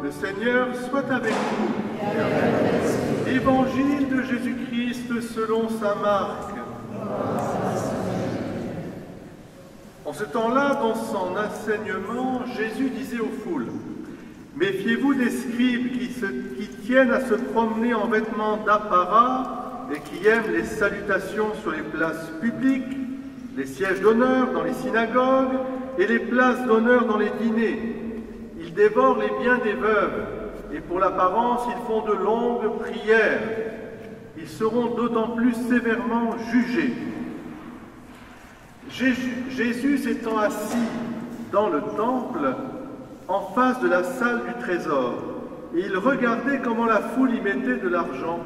Le Seigneur soit avec vous. Évangile de Jésus-Christ selon saint Marc. En ce temps-là, dans son enseignement, Jésus disait aux foules: « Méfiez-vous des scribes qui tiennent à se promener en vêtements d'apparat et qui aiment les salutations sur les places publiques, les sièges d'honneur dans les synagogues et les places d'honneur dans les dîners. Ils dévorent les biens des veuves et pour l'apparence, ils font de longues prières. Ils seront d'autant plus sévèrement jugés. » Jésus s'étant assis dans le temple, en face de la salle du trésor, et il regardait comment la foule y mettait de l'argent.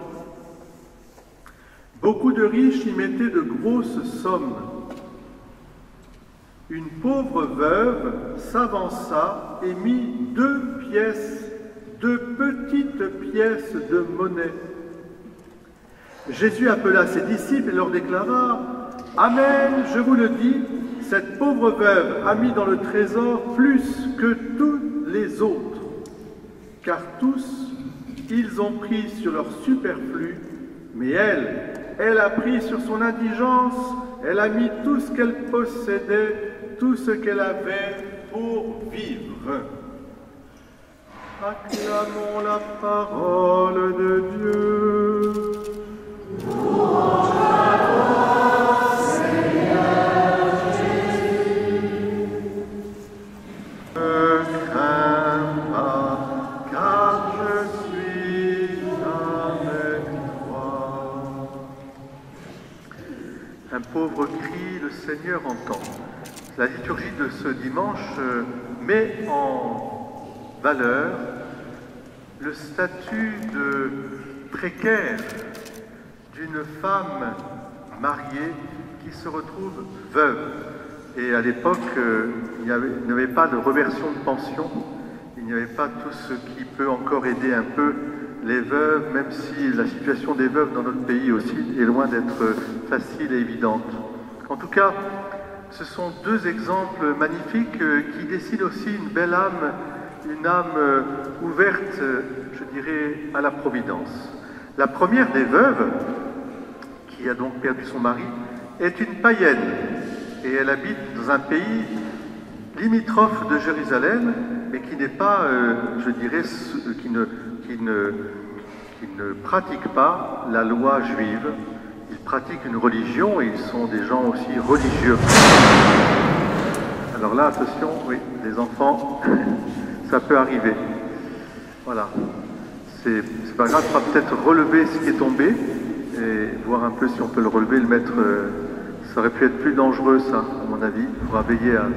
Beaucoup de riches y mettaient de grosses sommes. Une pauvre veuve s'avança et mit 2 petites pièces de monnaie. Jésus appela ses disciples et leur déclara: « Amen, je vous le dis, cette pauvre veuve a mis dans le trésor plus que tous les autres, car tous, ils ont pris sur leur superflu, mais elle a pris sur son indigence, elle a mis tout ce qu'elle possédait, tout ce qu'elle avait pour vivre. » Acclamons la parole de Dieu. Un pauvre cri, le Seigneur entend. La liturgie de ce dimanche met en valeur le statut de précaire d'une femme mariée qui se retrouve veuve. Et à l'époque, il n'y avait pas de reversion de pension, il n'y avait pas tout ce qui peut encore aider un peu les veuves, même si la situation des veuves dans notre pays aussi est loin d'être facile et évidente. En tout cas, ce sont 2 exemples magnifiques qui dessinent aussi une belle âme, une âme ouverte, je dirais, à la providence. La première des veuves, qui a donc perdu son mari, est une païenne et elle habite dans un pays limitrophe de Jérusalem, mais qui n'est pas, je dirais, qui ne pratiquent pas la loi juive. Ils pratiquent une religion et ils sont des gens aussi religieux. Alors là, attention, oui, les enfants, ça peut arriver. Voilà. C'est pas grave, on va peut-être relever ce qui est tombé et voir un peu si on peut le relever, le mettre. Ça aurait pu être plus dangereux, ça, à mon avis. Il faudra veiller à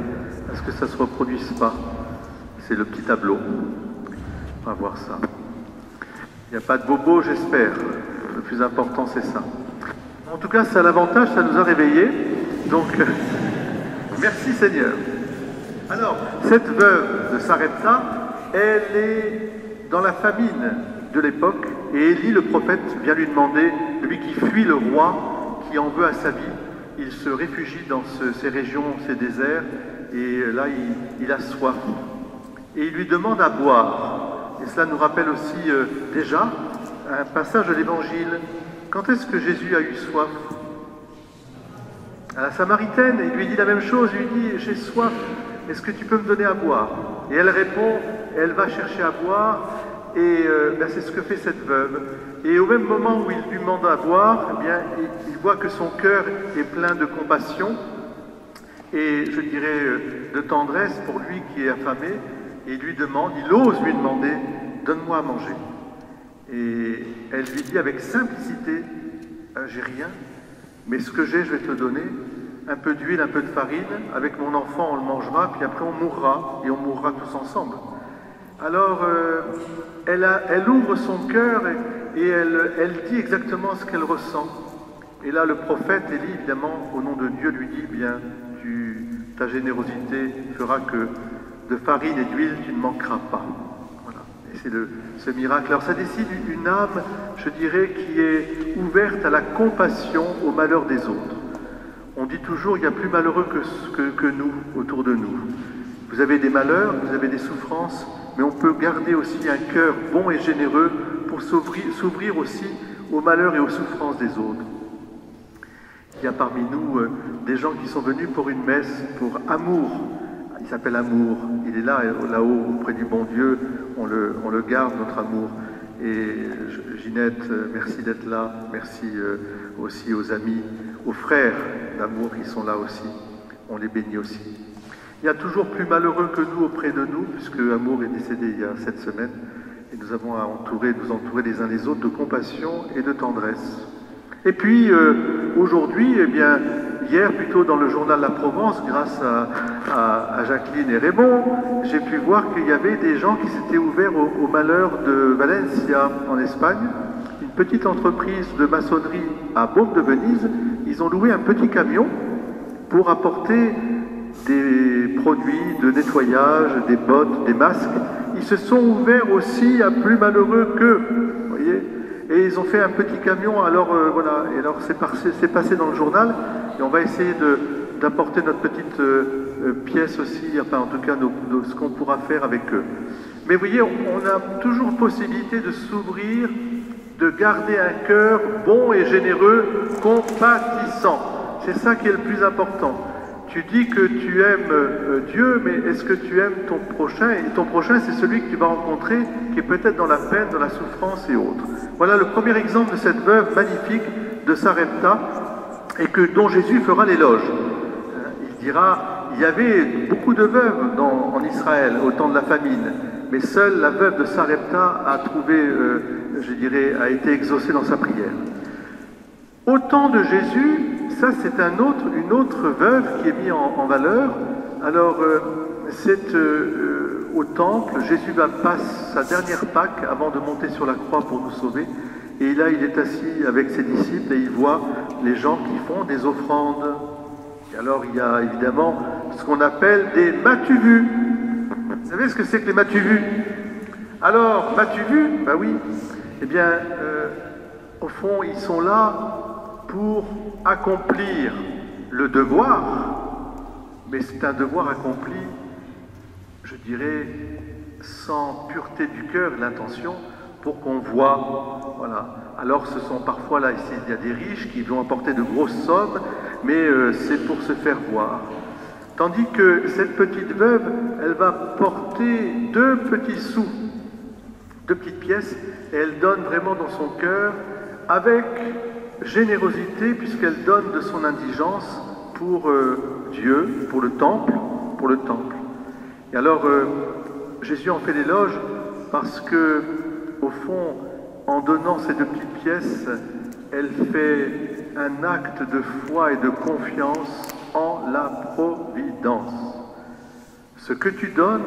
ce que ça ne se reproduise pas. C'est le petit tableau. On va voir ça. Il n'y a pas de bobo, j'espère. Le plus important, c'est ça. En tout cas, ça a l'avantage, ça nous a réveillés. Donc, merci Seigneur. Alors, cette veuve de Sarepta, elle est dans la famine de l'époque, et Élie, le prophète, vient lui demander, lui qui fuit le roi, qui en veut à sa vie, il se réfugie dans ces régions, ces déserts, et là, il a soif. Et il lui demande à boire. Et cela nous rappelle aussi déjà un passage de l'Évangile. Quand est-ce que Jésus a eu soif? À la Samaritaine, il lui dit la même chose, il lui dit « J'ai soif, est-ce que tu peux me donner à boire ?» Et elle répond, elle va chercher à boire, et c'est ce que fait cette veuve. Et au même moment où il lui demande à boire, eh bien, il voit que son cœur est plein de compassion, et je dirais de tendresse pour lui qui est affamé, et il ose lui demander « Donne-moi à manger ». Et elle lui dit avec simplicité, j'ai rien, mais ce que j'ai, je vais te le donner, un peu d'huile, un peu de farine, avec mon enfant on le mangera, puis après on mourra, et on mourra tous ensemble. Alors, elle ouvre son cœur et elle dit exactement ce qu'elle ressent. Et là, le prophète Élie, évidemment, au nom de Dieu, lui dit, bien, ta générosité fera que de farine et d'huile, tu ne manqueras pas. C'est ce miracle. Alors ça dessine une âme, je dirais, qui est ouverte à la compassion au malheur des autres. On dit toujours, il y a plus malheureux que nous, autour de nous. Vous avez des malheurs, vous avez des souffrances, mais on peut garder aussi un cœur bon et généreux pour s'ouvrir aussi aux malheurs et aux souffrances des autres. Il y a parmi nous des gens qui sont venus pour une messe, pour amour. Il s'appelle Amour. Il est là-haut, auprès du bon Dieu. On le garde, notre amour. Et Ginette, merci d'être là. Merci aussi aux amis, aux frères d'amour qui sont là aussi. On les bénit aussi. Il y a toujours plus malheureux que nous auprès de nous, puisque Amour est décédé il y a 7 semaines. Et nous avons à nous entourer les uns les autres de compassion et de tendresse. Et puis, aujourd'hui, eh bien, hier, plutôt dans le journal La Provence, grâce à Jacqueline et Raymond, j'ai pu voir qu'il y avait des gens qui s'étaient ouverts au malheur de Valencia, en Espagne. Une petite entreprise de maçonnerie à Baume de Venise. Ils ont loué un petit camion pour apporter des produits de nettoyage, des bottes, des masques. Ils se sont ouverts aussi à plus malheureux qu'eux, vous voyez. Et ils ont fait un petit camion, alors voilà, et alors c'est passé dans le journal, et on va essayer d'apporter notre petite pièce aussi, enfin en tout cas ce qu'on pourra faire avec eux. Mais vous voyez, on a toujours possibilité de s'ouvrir, de garder un cœur bon et généreux, compatissant. C'est ça qui est le plus important. Tu dis que tu aimes Dieu, mais est-ce que tu aimes ton prochain? Et ton prochain, c'est celui que tu vas rencontrer, qui est peut-être dans la peine, dans la souffrance et autres. Voilà le premier exemple de cette veuve magnifique de Sarepta, et dont Jésus fera l'éloge. Il dira, il y avait beaucoup de veuves en Israël au temps de la famine, mais seule la veuve de Sarepta a trouvé, je dirais, a été exaucée dans sa prière. Au temps de Jésus, ça c'est une autre veuve qui est mise en valeur. Alors, c'est au temple, Jésus passe sa dernière Pâque avant de monter sur la croix pour nous sauver. Et là, il est assis avec ses disciples et il voit les gens qui font des offrandes. Et alors, il y a évidemment ce qu'on appelle des m'as-tu-vus. Vous savez ce que c'est que les m'as-tu-vus? Alors, m'as-tu-vus? Ben oui. Eh bien, au fond, ils sont là pour accomplir le devoir, mais c'est un devoir accompli, je dirais, sans pureté du cœur et l'intention, pour qu'on voit. Voilà. Alors ce sont parfois là, ici, il y a des riches qui vont apporter de grosses sommes, mais c'est pour se faire voir. Tandis que cette petite veuve, elle va porter 2 petits sous, 2 petites pièces, et elle donne vraiment dans son cœur avec générosité, puisqu'elle donne de son indigence pour Dieu, pour le temple, Et alors, Jésus en fait l'éloge parce que, au fond, en donnant ces 2 petites pièces, elle fait un acte de foi et de confiance en la providence. Ce que tu donnes,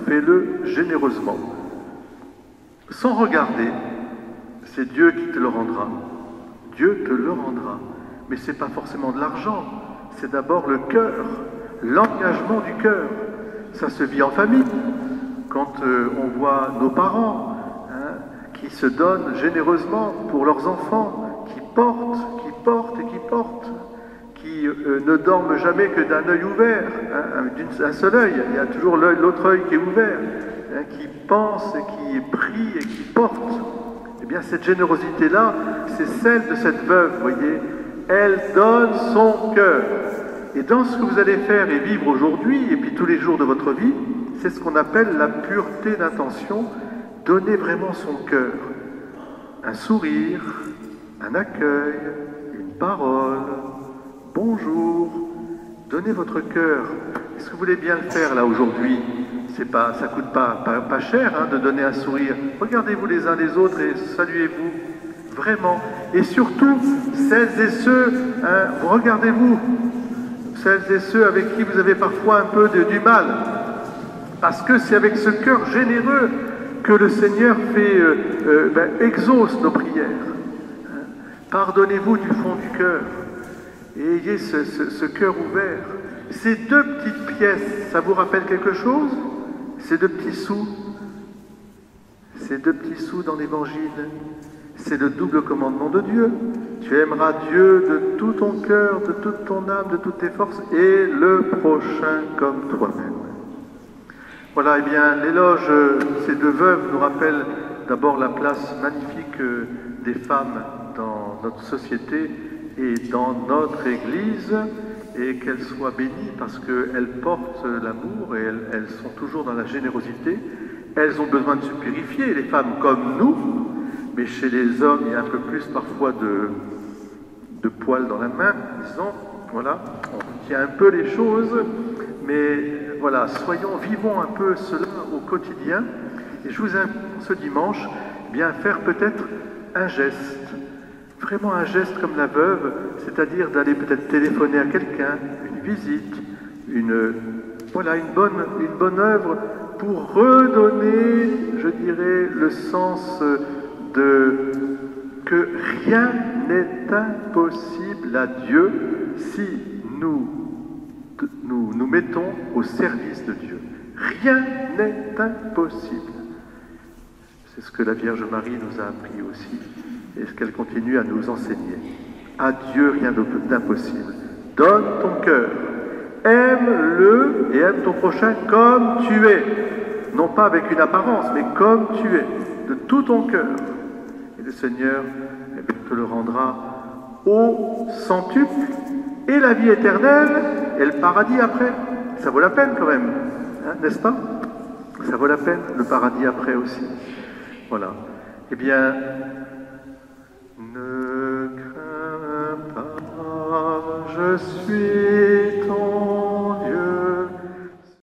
fais-le généreusement. Sans regarder, c'est Dieu qui te le rendra. Dieu te le rendra. Mais ce n'est pas forcément de l'argent, c'est d'abord le cœur, l'engagement du cœur. Ça se vit en famille. Quand on voit nos parents qui se donnent généreusement pour leurs enfants, qui portent, qui ne dorment jamais que d'un œil ouvert, d'un seul œil. Il y a toujours l'autre œil qui est ouvert, qui pense, qui prie et qui porte. Eh bien, cette générosité-là, c'est celle de cette veuve, vous voyez. Elle donne son cœur. Et dans ce que vous allez faire et vivre aujourd'hui, et puis tous les jours de votre vie, c'est ce qu'on appelle la pureté d'intention. Donner vraiment son cœur. Un sourire, un accueil, une parole, bonjour. Donnez votre cœur. Est-ce que vous voulez bien le faire là aujourd'hui? Ça coûte pas cher de donner un sourire. Regardez-vous les uns les autres et saluez-vous, vraiment. Et surtout, celles et ceux, regardez-vous, celles et ceux avec qui vous avez parfois un peu du mal. Parce que c'est avec ce cœur généreux que le Seigneur exauce nos prières. Pardonnez-vous du fond du cœur et ayez ce cœur ouvert. Ces 2 petites pièces, ça vous rappelle quelque chose? Ces 2 petits sous, dans l'Évangile, c'est le double commandement de Dieu. Tu aimeras Dieu de tout ton cœur, de toute ton âme, de toutes tes forces, et le prochain comme toi-même. Voilà, eh bien, l'éloge de ces deux veuves nous rappelle d'abord la place magnifique des femmes dans notre société et dans notre Église, et qu'elles soient bénies parce qu'elles portent l'amour et elles sont toujours dans la générosité. Elles ont besoin de se purifier, les femmes comme nous, mais chez les hommes, il y a un peu plus parfois de poils dans la main, disons. Voilà, on tient un peu les choses, mais voilà, vivons un peu cela au quotidien. Et je vous invite ce dimanche, eh bien, à faire peut-être un geste, vraiment un geste comme la veuve, c'est-à-dire d'aller peut-être téléphoner à quelqu'un, une visite, une bonne œuvre pour redonner, je dirais, le sens de que rien n'est impossible à Dieu si nous mettons au service de Dieu. Rien n'est impossible. C'est ce que la Vierge Marie nous a appris aussi et ce qu'elle continue à nous enseigner. À Dieu, rien d'impossible. Donne ton cœur. Aime-le et aime ton prochain comme tu es. Non pas avec une apparence, mais comme tu es, de tout ton cœur. Et le Seigneur te le rendra au centuple, et la vie éternelle, et le paradis après. Ça vaut la peine quand même, hein, n'est-ce pas? Ça vaut la peine, le paradis après aussi. Voilà. Eh bien, ne crains pas, je suis